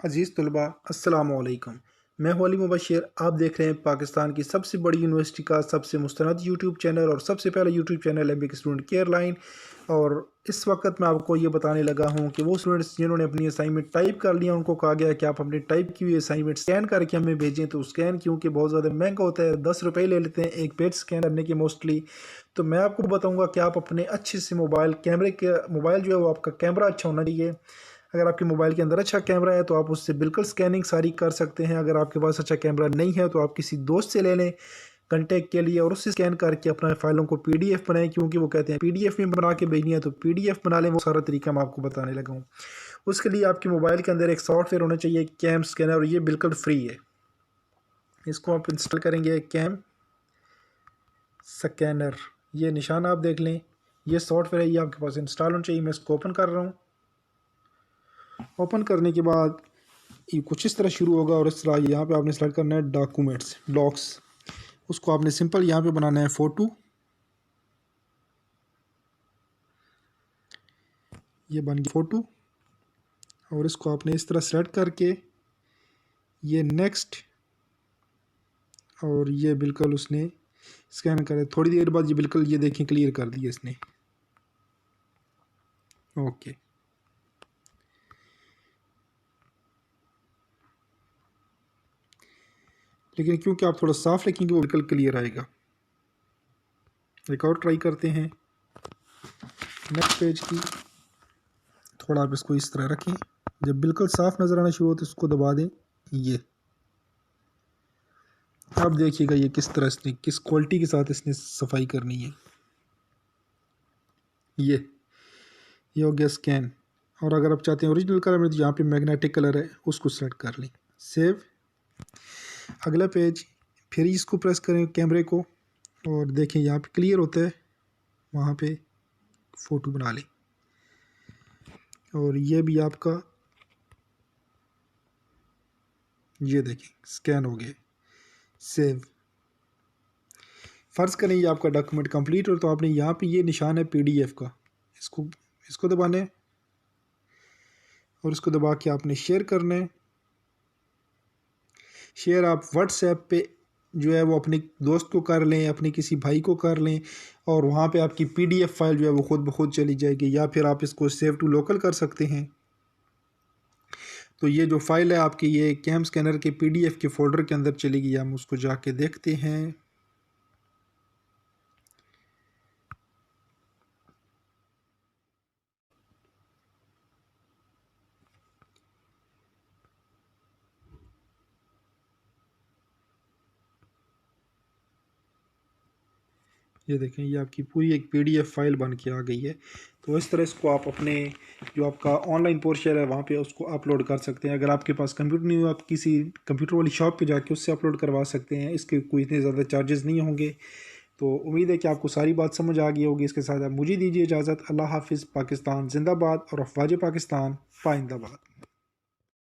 अज़ीज़ तलबा अस्सलामु अलैकुम। मैं हूं अली मुबशिर। आप देख रहे हैं पाकिस्तान की सबसे बड़ी यूनिवर्सिटी का सबसे मुस्तनद यूट्यूब चैनल और सबसे पहला YouTube channel MBK student care line. और इस वक्त मैं आपको ये बताने लगा हूं कि वो स्टूडेंट्स जिन्होंने अपनी असाइनमेंट टाइप कर लिया उनको कहा गया है कि आप अपनी टाइप की हुई असाइनमेंट स्कैन करके हमें भेजें। तो स्कैन क्योंकि बहुत ज़्यादा महंगा होता है, 10 रुपये ले लेते हैं एक पेज स्कैन करने के मोस्टली। तो मैं आपको बताऊँगा कि आप अपने अच्छे से मोबाइल जो है वो आपका कैमरा अच्छा होना चाहिए। अगर आपके मोबाइल के अंदर अच्छा कैमरा है तो आप उससे बिल्कुल स्कैनिंग सारी कर सकते हैं। अगर आपके पास अच्छा कैमरा नहीं है तो आप किसी दोस्त से ले लें कंटेक्ट के लिए और उससे स्कैन करके अपना फाइलों को पीडीएफ बनाएं, क्योंकि वो कहते हैं पीडीएफ में बना के भेजनी है तो पीडीएफ बना लें। वो सारा तरीका मैं आपको बताने लगा हूँ। उसके लिए आपके मोबाइल के अंदर एक सॉफ्टवेयर होना चाहिए कैम स्कैनर, और ये बिल्कुल फ्री है। इसको आप इंस्टॉल करेंगे कैम स्कैनर, ये निशान आप देख लें, ये सॉफ्टवेयर है, ये आपके पास इंस्टॉल होना चाहिए। मैं इसको ओपन कर रहा हूँ। ओपन करने के बाद ये कुछ इस तरह शुरू होगा और इस तरह यहाँ पे आपने सेलेक्ट करना है डॉक्यूमेंट्स ब्लॉक्स। उसको आपने सिंपल यहाँ पे बनाना है फ़ोटो। ये बन गई फ़ोटो और इसको आपने इस तरह सेलेक्ट करके ये नेक्स्ट, और ये बिल्कुल उसने स्कैन करे। थोड़ी देर बाद ये बिल्कुल ये देखें क्लियर कर दिया इसने। ओके, लेकिन क्योंकि आप थोड़ा साफ लिखेंगे वो बिल्कुल क्लियर आएगा। एक और ट्राई करते हैं नेक्स्ट पेज की। थोड़ा आप इसको इस तरह रखें, जब बिल्कुल साफ नज़र आना शुरू हो तो इसको दबा दें। ये अब देखिएगा ये किस तरह इसने किस क्वालिटी के साथ इसने सफाई करनी है। ये हो गया स्कैन। और अगर आप चाहते हैं ओरिजिनल कलर में तो यहाँ पे मैग्नेटिक कलर है, उसको सेलेक्ट कर लें। सेव, अगला पेज, फिर इसको प्रेस करें कैमरे को और देखें यहाँ पे क्लियर होता है, वहाँ पे फ़ोटो बना लें। और ये भी आपका ये देखें स्कैन हो गया। सेव, फ़र्ज़ करें ये आपका डॉक्यूमेंट कंप्लीट हो तो आपने यहाँ पे ये निशान है पीडीएफ का, इसको दबाना है और इसको दबा के आपने शेयर करना है। शेयर आप व्हाट्सएप पे जो है वो अपने दोस्त को कर लें, अपने किसी भाई को कर लें, और वहाँ पे आपकी पीडीएफ फाइल जो है वो खुद ब खुद चली जाएगी। या फिर आप इसको सेव टू लोकल कर सकते हैं। तो ये जो फाइल है आपकी ये कैम स्कैनर के पीडीएफ के फ़ोल्डर के अंदर चलेगी। हम उसको जाके देखते हैं। ये देखें ये आपकी पूरी एक पीडीएफ फाइल बन के आ गई है। तो इस तरह इसको आप अपने जो आपका ऑनलाइन पोर्शल है वहाँ पे उसको अपलोड कर सकते हैं। अगर आपके पास कंप्यूटर नहीं हो आप किसी कंप्यूटर वाली शॉप पे जाके उससे अपलोड करवा सकते हैं। इसके कोई इतने ज़्यादा चार्जेस नहीं होंगे। तो उम्मीद है कि आपको सारी बात समझ आ गई होगी। इसके साथ आप मुझे दीजिए इजाज़त। अल्लाह हाफिज़। पाकिस्तान जिंदाबाद और अफवाज पाकिस्तान पाइंदाबाद।